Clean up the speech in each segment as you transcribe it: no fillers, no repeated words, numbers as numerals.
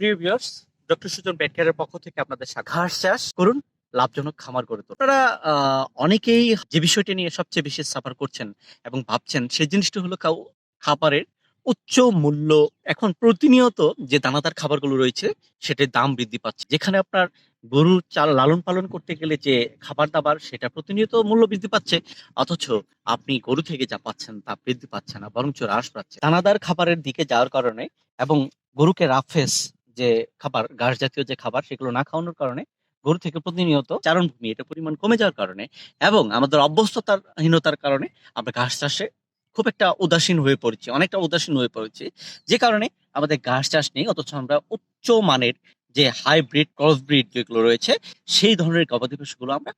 প্রিয় viewers, doctor Sujan পেট কেয়ারের পক্ষ থেকে আপনাদের ঘাস চাষ করুন, লাভজনক খামার গড়ে তুলুন। আপনারা অনেকেই যে বিষয়টি নিয়ে সবচেয়ে বেশি সাফার করছেন এবং ভাবছেন সেই জিনিসটা হলো খাবারের উচ্চ মূল্য। এখন প্রতিনিয়ত যে দানাদার খাবারগুলো রয়েছে সেটার দাম বৃদ্ধি পাচ্ছে। যেখানে আপনার গরুর চাল লালন পালন করতে গেলে যে খাবার-দাবার সেটা প্রতিনিয়ত মূল্য বৃদ্ধি পাচ্ছে। অথচ আপনি গরু থেকে যা পাচ্ছেন তা বৃদ্ধি পাচ্ছে না, বরঞ্চ হ্রাস পাচ্ছে। দানাদার খাবারের দিকে যাওয়ার কারণে এবং গরুকে রাফেজ যে খাবার, ঘাস জাতীয় যে খাবার সেগুলো না খাওয়ানোর কারণে গরু থেকে প্রতিনিয়ত চারণভূমি এটার পরিমাণ কমে যাওয়ার কারণে এবং আমাদের অভ্যস্ততাহীনতার কারণে আমরা ঘাস চাষে খুব একটা উদাসীন হয়ে পড়েছি। অনেকটা উদাসীন হয়ে পড়েছি। যে কারণে আমাদের ঘাস চাষ নেই। অথচ আমরা উচ্চ মানের যে হাইব্রিড, ক্রস ব্রিড যেগুলো রয়েছে সেই ধরনের গবাদি পশুগুলো আমরা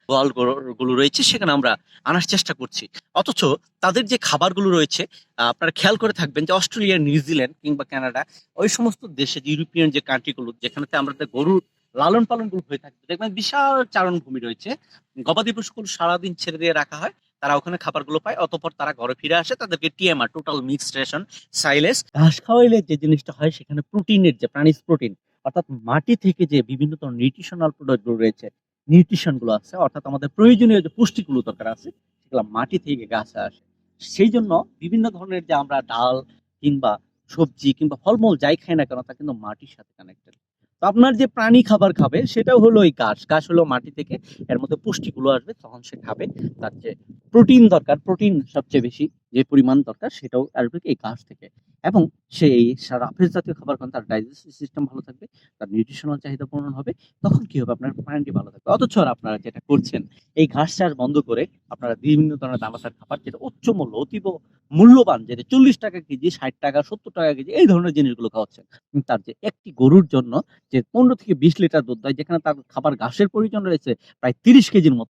গুলো রয়েছে সেখানে আমরা আনার চেষ্টা করছি। অথচ তাদের যে খাবারগুলো রয়েছে আপনারা খেয়াল করে থাকবেন যে অস্ট্রেলিয়া, নিউজিল্যান্ড কিংবা কানাডা ওই সমস্ত দেশে যে ইউরোপিয়ান যে কান্ট্রি গুলো যেখানেতে আমাদের গরুর লালন পালন গুলো হয়ে থাকে দেখবেন বিশাল চারণভূমি রয়েছে। গবাদি পশুগুলো সারাদিন ছেড়ে দিয়ে রাখা হয়। তারা ওখানে খাবারগুলো পায়। অতঃপর তারা ঘরে ফিরে আসে। তাদেরকে TMR, total mixed ration, silage, ঘাস খাওয়াইলে যে জিনিসটা হয় সেখানে প্রোটিনের যে প্রাণিজ প্রোটিন অর্থাৎ মাটি থেকে যে বিভিন্ন ধরনের নিউট্রিশনাল প্রোডাক্ট গুলো রয়েছে, নিউট্রিশন গুলো আছে অর্থাৎ আমাদের প্রয়োজনীয় যে পুষ্টিগুলো দরকার আছে সেগুলো মাটি থেকে গাছে আসে। সেই জন্য বিভিন্ন ধরনের যে আমরা ডাল কিংবা সবজি কিংবা ফলমূল যাই খাই না কেন তা কিন্তু মাটির সাথে কানেক্টেড। তো আপনার যে প্রাণী খাবার খাবে সেটাও হলো এই ঘাস। ঘাস হলো মাটি থেকে এর মধ্যে পুষ্টিগুলো আসবে তখন সে খাবে। তার যে প্রোটিন দরকার, প্রোটিন সবচেয়ে বেশি যে পরিমাণ দরকার সেটাও আসবে এই ঘাস থেকে। এবং সে এই রাফেজ জাতীয় খাবার কারণে তার ডাইজেস্টিভ সিস্টেম ভালো থাকবে, তার নিউট্রিশনাল চাহিদা পূরণ হবে। তখন কি হবে? আপনার প্রাণীটি ভালো থাকবে। অথচ আপনারা যেটা করছেন এই ঘাস চাষ বন্ধ করে আপনারা বিভিন্ন ধরনের দানাদার খাবার যেটা উচ্চ মূল্য, অতীব মূল্যবান যেটা ৳৪০ কেজি, ৳৬০, ৳৭০ কেজি এই ধরনের জিনিসগুলো খাওয়াচ্ছেন। তার যে একটি গরুর জন্য যে ১৫ থেকে ২০ লিটার দুধ দেয় যেখানে তার খাবার ঘাসের প্রয়োজন রয়েছে প্রায় ৩০ কেজির মতো।